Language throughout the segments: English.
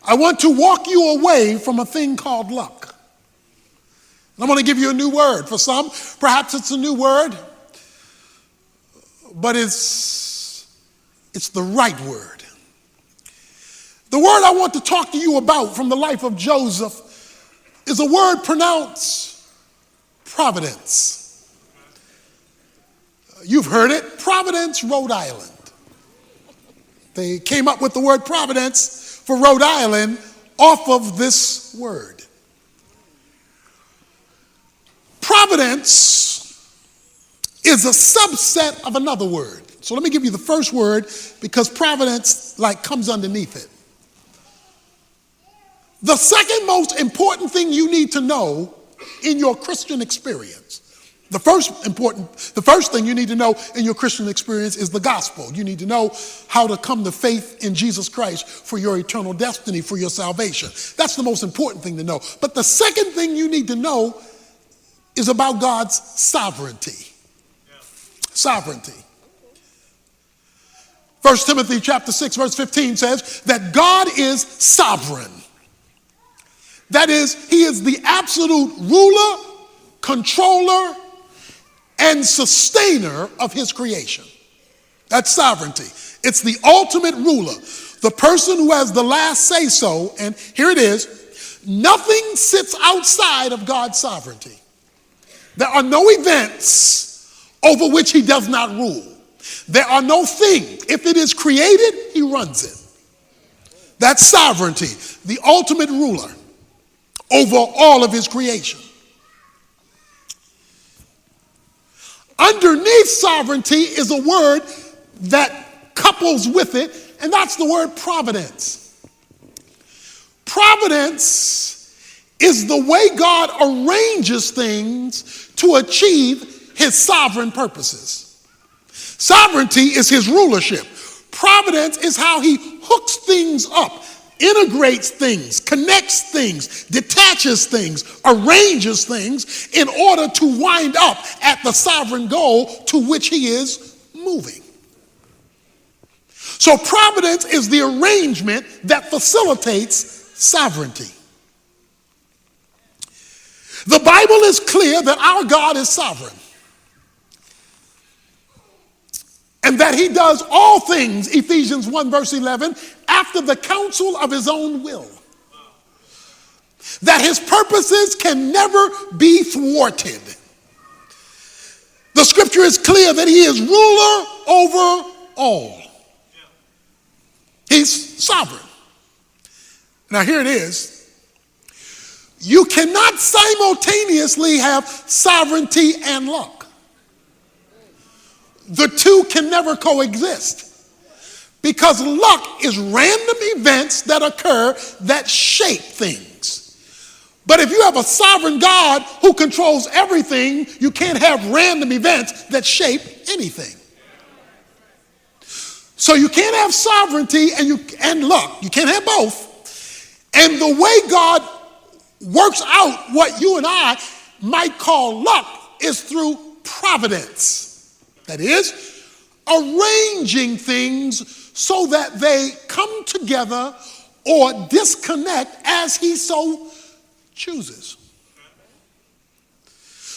I want to walk you away from a thing called luck. I'm going to give you a new word. For some, perhaps it's a new word, but it's the right word. The word I want to talk to you about from the life of Joseph is a word pronounced Providence. You've heard it, Providence, Rhode Island. They came up with the word Providence for Rhode Island off of this word. Providence is a subset of another word. So let me give you the first word because providence comes underneath it. The second most important thing you need to know in your Christian experience, the first thing you need to know in your Christian experience is the gospel. You need to know how to come to faith in Jesus Christ for your eternal destiny, for your salvation. That's the most important thing to know. But the second thing you need to know is about God's sovereignty. Sovereignty. 1 Timothy chapter 6, verse 15 says that God is sovereign. That is, he is the absolute ruler, controller, and sustainer of his creation. That's sovereignty. It's the ultimate ruler, the person who has the last say-so. And here it is, nothing sits outside of God's sovereignty. There are no events over which he does not rule. There are no things. If it is created, he runs it. That's sovereignty, the ultimate ruler over all of his creation. Underneath sovereignty is a word that couples with it, and that's the word providence. Providence is the way God arranges things to achieve his sovereign purposes. Sovereignty is his rulership. Providence is how he hooks things up, integrates things, connects things, detaches things, arranges things in order to wind up at the sovereign goal to which he is moving. So providence is the arrangement that facilitates sovereignty. The Bible is clear that our God is sovereign and that he does all things, Ephesians 1 verse 11, after the counsel of his own will. That his purposes can never be thwarted. The scripture is clear that he is ruler over all. He's sovereign. Now here it is. You cannot simultaneously have sovereignty and luck. The two can never coexist. Because luck is random events that occur that shape things. But if you have a sovereign God who controls everything, you can't have random events that shape anything. So you can't have sovereignty and luck. You can't have both. And the way God works out what you and I might call luck is through providence. That is, arranging things so that they come together or disconnect as he so chooses.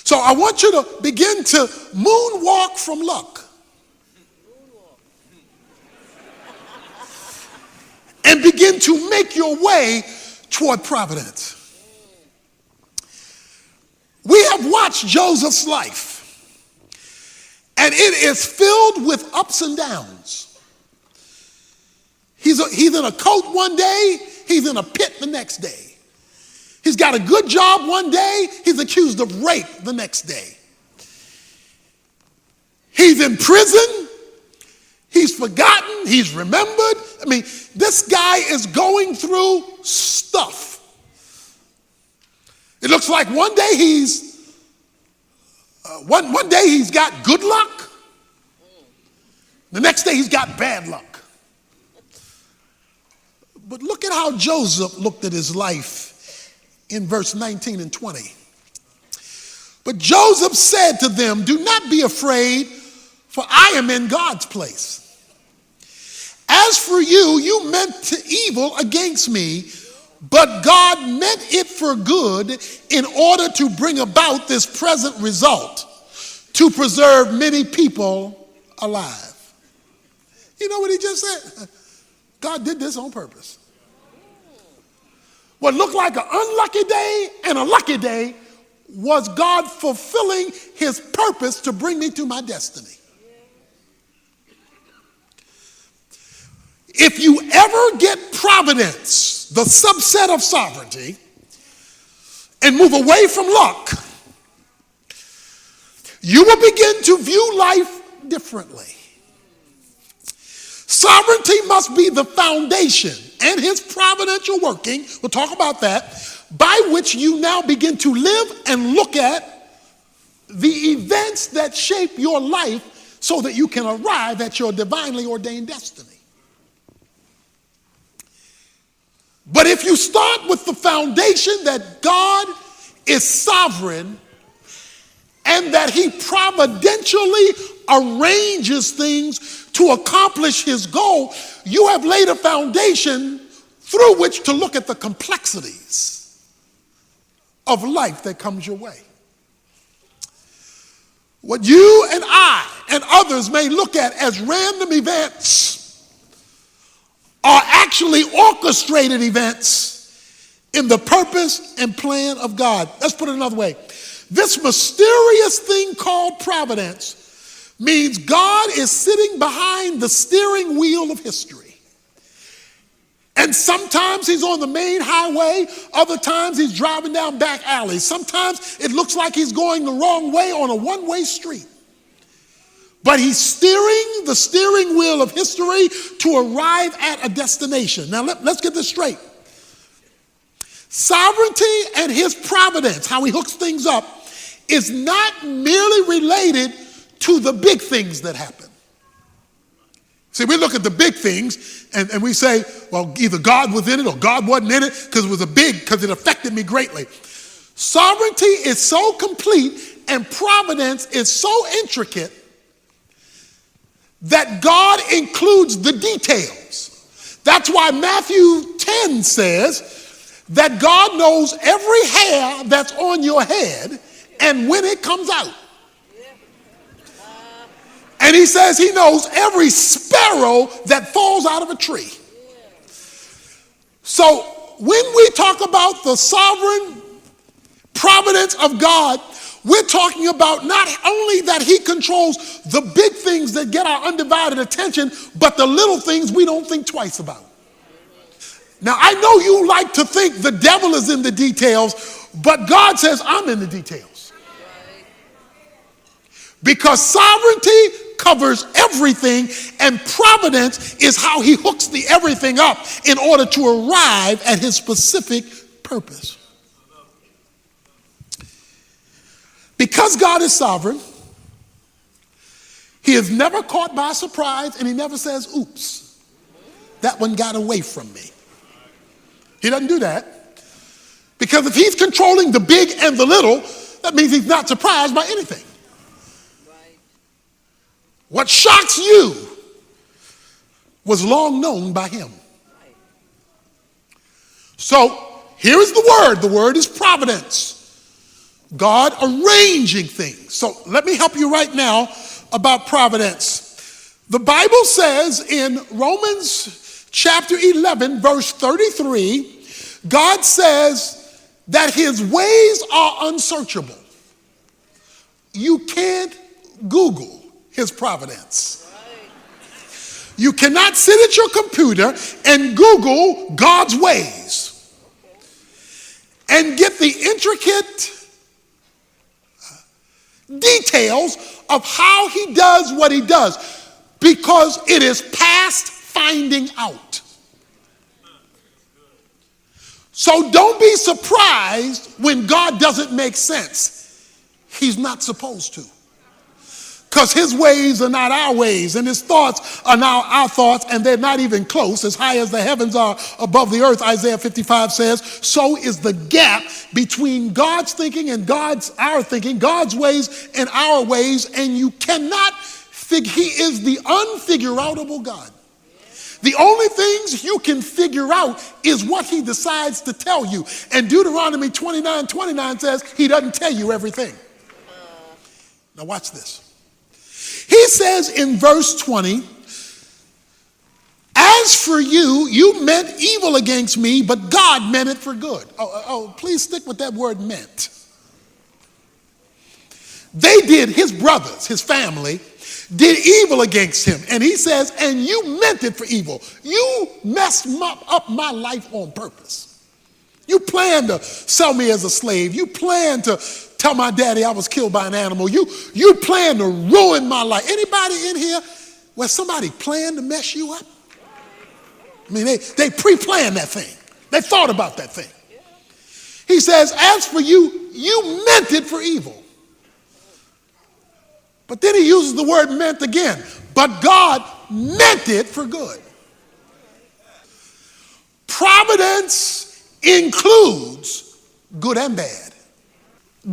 So I want you to begin to moonwalk from luck and begin to make your way toward providence. We have watched Joseph's life, and it is filled with ups and downs. He's in a coat one day, he's in a pit the next day. He's got a good job one day, he's accused of rape the next day. He's in prison, he's forgotten, he's remembered. I mean, this guy is going through stuff. It looks like one day he's got good luck. The next day he's got bad luck. But look at how Joseph looked at his life in verse 19 and 20. But Joseph said to them, "Do not be afraid, for I am in God's place. As as for you, you meant to evil against me, but God meant it for good in order to bring about this present result, to preserve many people alive. You know what he just said? God did this on purpose. What looked like an unlucky day and a lucky day was God fulfilling his purpose to bring me to my destiny. If you ever get providence, the subset of sovereignty, and move away from luck, you will begin to view life differently. Sovereignty must be the foundation and his providential working, we'll talk about that, by which you now begin to live and look at the events that shape your life so that you can arrive at your divinely ordained destiny. But if you start with the foundation that God is sovereign and that he providentially arranges things to accomplish his goal, you have laid a foundation through which to look at the complexities of life that comes your way. What you and I and others may look at as random events are actually orchestrated events in the purpose and plan of God. Let's put it another way. This mysterious thing called providence means God is sitting behind the steering wheel of history. And sometimes he's on the main highway, other times he's driving down back alleys. Sometimes it looks like he's going the wrong way on a one-way street. But he's steering the steering wheel of history to arrive at a destination. Now let's get this straight. Sovereignty and his providence, how he hooks things up, is not merely related to the big things that happen. See, we look at the big things and we say, well, either God was in it or God wasn't in it because it affected me greatly. Sovereignty is so complete and providence is so intricate that God includes the details. That's why Matthew 10 says that God knows every hair that's on your head and when it comes out. And he says he knows every sparrow that falls out of a tree. So when we talk about the sovereign providence of God, we're talking about not only that he controls the big things that get our undivided attention, but the little things we don't think twice about. Now, I know you like to think the devil is in the details, but God says I'm in the details. Because sovereignty covers everything, and providence is how he hooks the everything up in order to arrive at his specific purpose. Because God is sovereign, he is never caught by surprise, and he never says, oops, that one got away from me. He doesn't do that. Because if he's controlling the big and the little, that means he's not surprised by anything. What shocks you was long known by him. So here is the word. The word is providence. God arranging things. So let me help you right now about providence. The Bible says in Romans chapter 11, verse 33, God says that his ways are unsearchable. You can't Google his providence. You cannot sit at your computer and Google God's ways and get the intricate details of how he does what he does, because it is past finding out. So don't be surprised when God doesn't make sense. He's not supposed to. Because his ways are not our ways, and his thoughts are not our thoughts, and they're not even close. As high as the heavens are above the earth, Isaiah 55 says, so is the gap between God's thinking and our thinking, God's ways and our ways, and you cannot he is the unfigure-outable God. The only things you can figure out is what he decides to tell you. And Deuteronomy 29:29 says he doesn't tell you everything. Now watch this. He says in verse 20, as for you, you meant evil against me, but God meant it for good. Please stick with that word meant. They did, his brothers, his family, did evil against him. And he says, and you meant it for evil. You messed up my life on purpose. You planned to sell me as a slave. You planned to tell my daddy I was killed by an animal. You planned to ruin my life. Anybody in here where somebody planned to mess you up? I mean, they pre-planned that thing. They thought about that thing. He says, as for you, you meant it for evil. But then he uses the word meant again. But God meant it for good. Providence includes good and bad.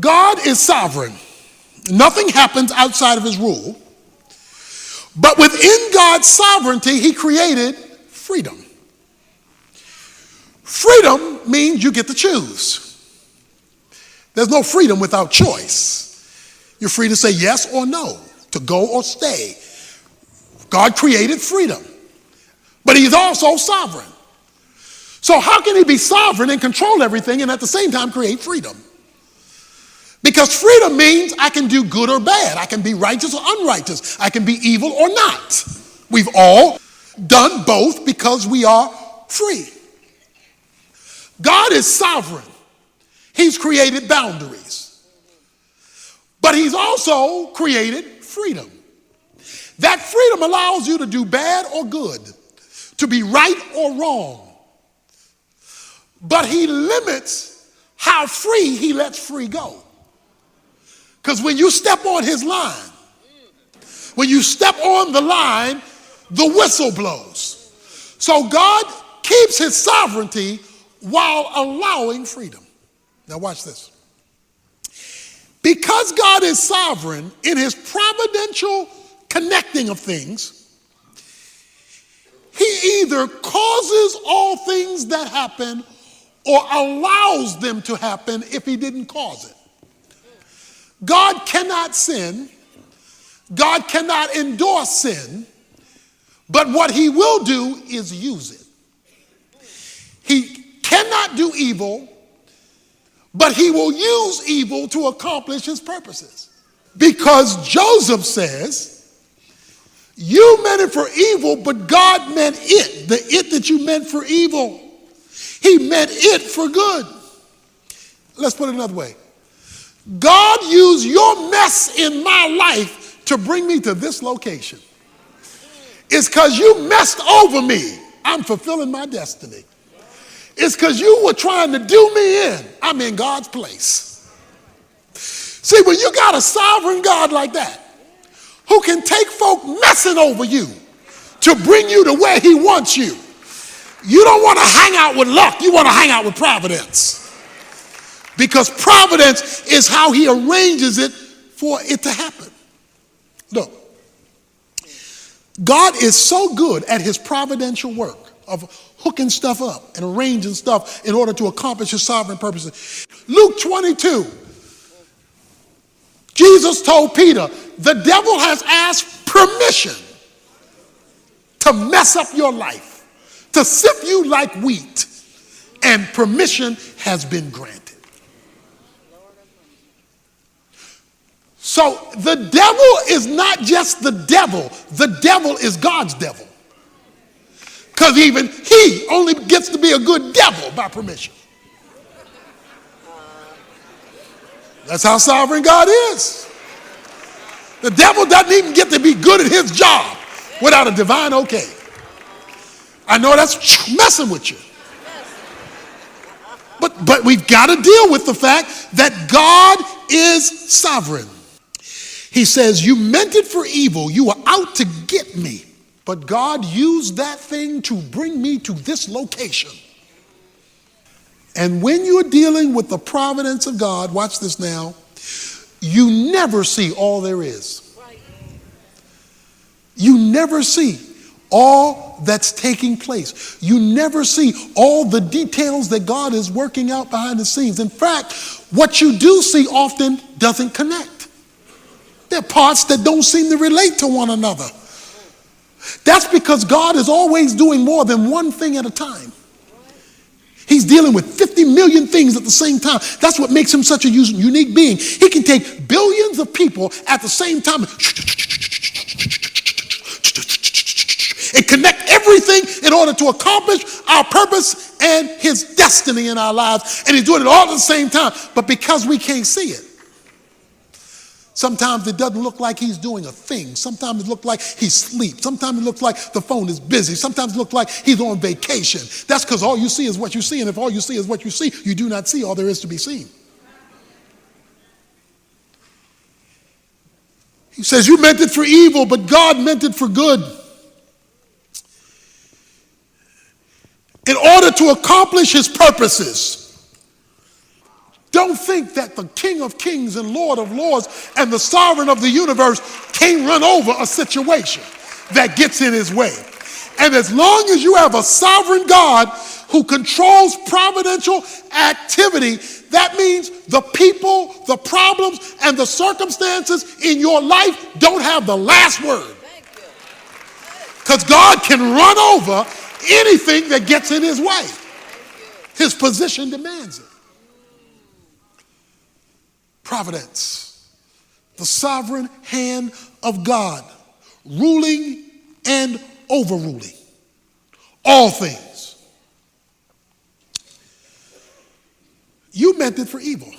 God is sovereign. Nothing happens outside of his rule. But within God's sovereignty, he created freedom. Freedom means you get to choose. There's no freedom without choice. You're free to say yes or no, to go or stay. God created freedom, but he's also sovereign. So how can he be sovereign and control everything and at the same time create freedom? Because freedom means I can do good or bad. I can be righteous or unrighteous. I can be evil or not. We've all done both because we are free. God is sovereign. He's created boundaries. But he's also created freedom. That freedom allows you to do bad or good, to be right or wrong. But he limits how free he lets free go. Because when you step on his line, when you step on the line, the whistle blows. So God keeps his sovereignty while allowing freedom. Now watch this. Because God is sovereign in his providential connecting of things, he either causes all things that happen or allows them to happen if he didn't cause it. God cannot sin. God cannot endorse sin. But what he will do is use it. He cannot do evil, but he will use evil to accomplish his purposes. Because Joseph says, you meant it for evil, but God meant it. The it that you meant for evil, he meant it for good. Let's put it another way. God used your mess in my life to bring me to this location. It's because you messed over me. I'm fulfilling my destiny. It's because you were trying to do me in. I'm in God's place. See, when you got a sovereign God like that, who can take folk messing over you to bring you to where he wants you, you don't want to hang out with luck. You want to hang out with providence. Because providence is how he arranges it for it to happen. Look, God is so good at his providential work of hooking stuff up and arranging stuff in order to accomplish his sovereign purposes. Luke 22, Jesus told Peter, the devil has asked permission to mess up your life, to sift you like wheat, and permission has been granted. So the devil is not just the devil is God's devil. Because even he only gets to be a good devil by permission. That's how sovereign God is. The devil doesn't even get to be good at his job without a divine okay. I know that's messing with you. But we've got to deal with the fact that God is sovereign. He says, you meant it for evil. You were out to get me. But God used that thing to bring me to this location. And when you're dealing with the providence of God, watch this now, you never see all there is. You never see all that's taking place. You never see all the details that God is working out behind the scenes. In fact, what you do see often doesn't connect. There are parts that don't seem to relate to one another. That's because God is always doing more than one thing at a time. He's dealing with 50 million things at the same time. That's what makes him such a unique being. He can take billions of people at the same time and connect everything in order to accomplish our purpose and his destiny in our lives. And he's doing it all at the same time. But because we can't see it, sometimes it doesn't look like he's doing a thing. Sometimes it looks like he's asleep. Sometimes it looks like the phone is busy. Sometimes it looks like he's on vacation. That's because all you see is what you see. And if all you see is what you see, you do not see all there is to be seen. He says, you meant it for evil, but God meant it for good. In order to accomplish his purposes. Don't think that the King of Kings and Lord of Lords and the sovereign of the universe can't run over a situation that gets in his way. And as long as you have a sovereign God who controls providential activity, that means the people, the problems, and the circumstances in your life don't have the last word. Because God can run over anything that gets in his way. His position demands it. Providence, the sovereign hand of God, ruling and overruling all things. You meant it for evil.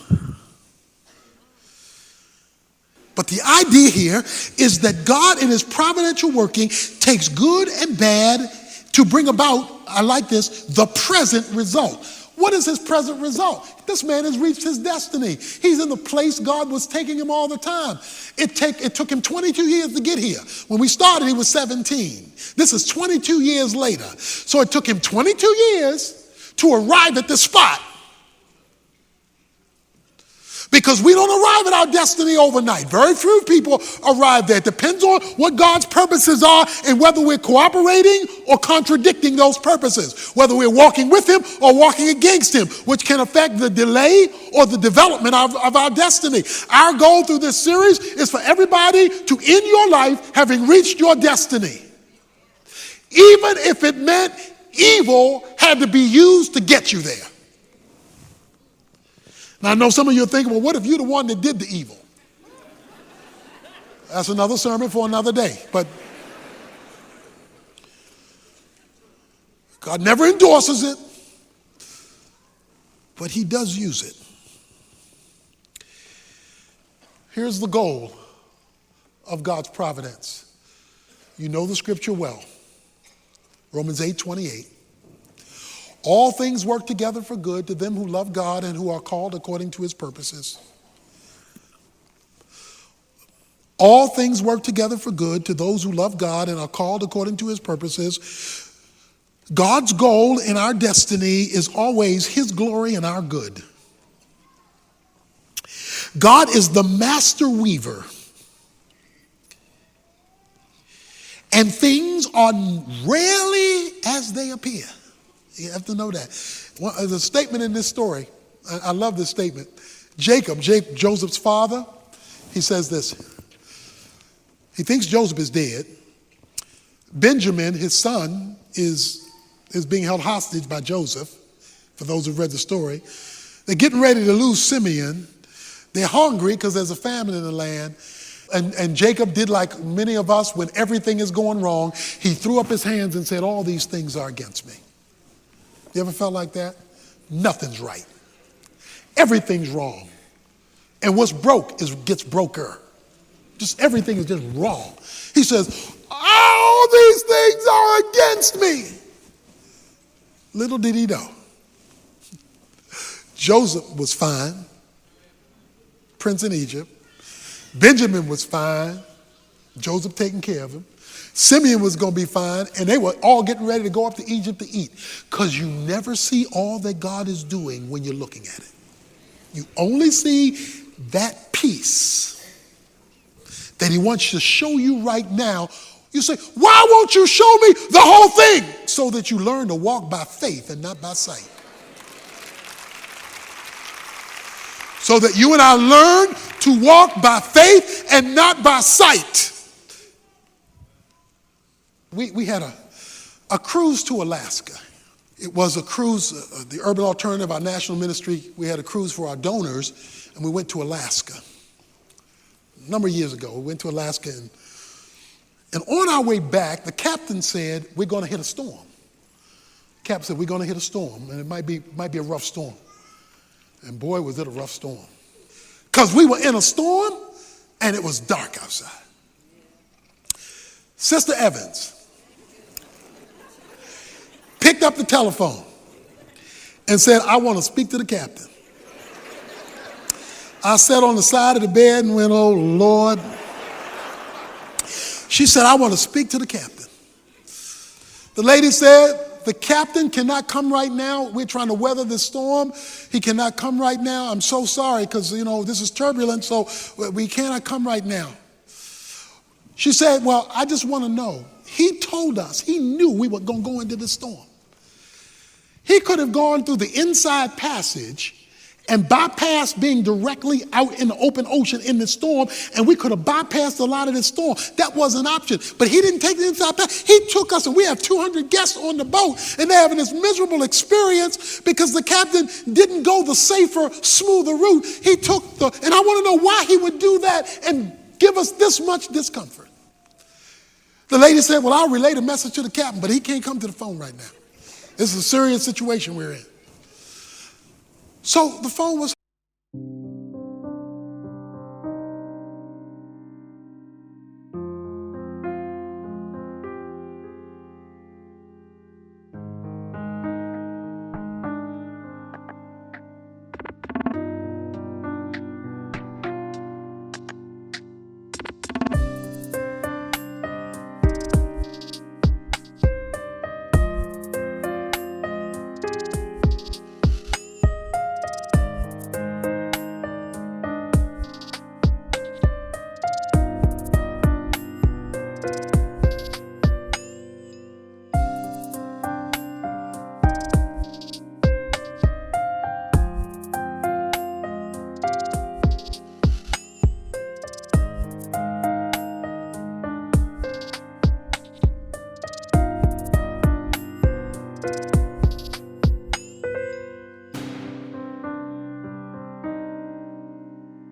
But the idea here is that God in his providential working takes good and bad to bring about, I like this, the present result. What is his present result? This man has reached his destiny. He's in the place God was taking him all the time. It took him 22 years to get here. When we started, he was 17. This is 22 years later. So it took him 22 years to arrive at this spot. Because we don't arrive at our destiny overnight. Very few people arrive there. It depends on what God's purposes are and whether we're cooperating or contradicting those purposes. Whether we're walking with him or walking against him, which can affect the delay or the development of our destiny. Our goal through this series is for everybody to end your life having reached your destiny. Even if it meant evil had to be used to get you there. Now, I know some of you are thinking, well, what if you're the one that did the evil? That's another sermon for another day. But God never endorses it, but he does use it. Here's the goal of God's providence. You know the scripture well. Romans 8:28. All things work together for good to them who love God and who are called according to his purposes. All things work together for good to those who love God and are called according to his purposes. God's goal in our destiny is always his glory and our good. God is the master weaver. And things are rarely as they appear. You have to know that. There's a statement in this story. I love this statement. Jacob, Joseph's father, he says this. He thinks Joseph is dead. Benjamin, his son, is being held hostage by Joseph, for those who've read the story. They're getting ready to lose Simeon. They're hungry because there's a famine in the land. And Jacob did like many of us when everything is going wrong. He threw up his hands and said, all these things are against me. You ever felt like that? Nothing's right. Everything's wrong. And what's broke gets broker. Just everything is just wrong. He says, all these things are against me. Little did he know. Joseph was fine, prince in Egypt. Benjamin was fine, Joseph taking care of him. Simeon was going to be fine, and they were all getting ready to go up to Egypt to eat. Because you never see all that God is doing when you're looking at it. You only see that piece that he wants to show you right now. You say, why won't you show me the whole thing? So that you learn to walk by faith and not by sight. So that you and I learn to walk by faith and not by sight. We had a cruise to Alaska. It was a cruise, the Urban Alternative, our national ministry, we had a cruise for our donors, and we went to Alaska. A number of years ago, we went to Alaska, and on our way back, the captain said, we're going to hit a storm. The captain said, we're going to hit a storm, and it might be a rough storm. And boy, was it a rough storm. Because we were in a storm, and it was dark outside. Sister Evans picked up the telephone and said, I want to speak to the captain. I sat on the side of the bed and went, oh, Lord. She said, I want to speak to the captain. The lady said, the captain cannot come right now. We're trying to weather this storm. He cannot come right now. I'm so sorry because, this is turbulent, so we cannot come right now. She said, well, I just want to know. He told us, he knew we were going to go into this storm. He could have gone through the inside passage and bypassed being directly out in the open ocean in the storm, and we could have bypassed a lot of this storm. That was an option. But he didn't take the inside passage. He took us, and we have 200 guests on the boat, and they're having this miserable experience because the captain didn't go the safer, smoother route. He took and I want to know why he would do that and give us this much discomfort. The lady said, well, I'll relay the message to the captain, but he can't come to the phone right now. This is a serious situation we're in. So the phone was.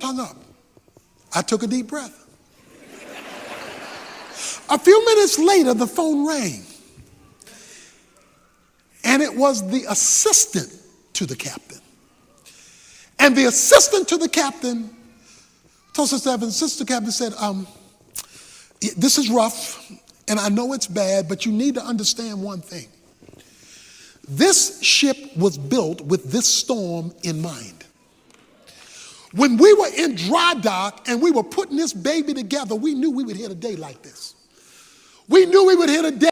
Hung up. I took a deep breath. A few minutes later, the phone rang. And it was the assistant to the captain. And the assistant to the captain told Sister Evans, Sister Captain said, this is rough, and I know it's bad, but you need to understand one thing. This ship was built with this storm in mind. When we were in dry dock and we were putting this baby together, we knew we would hit a day like this. We knew we would hit a day.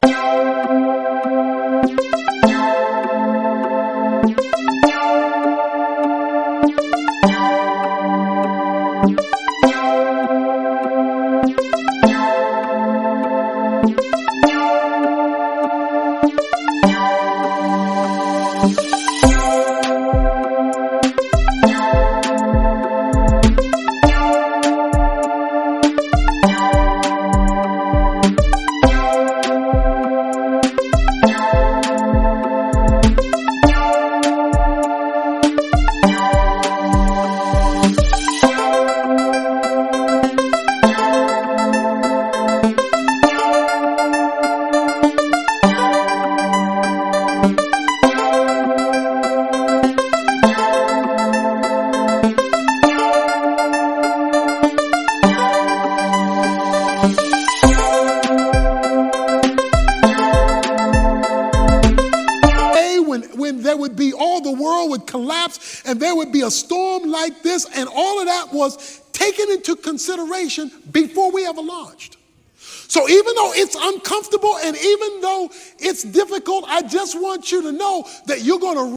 There would be, all the world would collapse and there would be a storm like this, and all of that was taken into consideration before we ever launched. So even though it's uncomfortable and even though it's difficult, I just want you to know that you're going to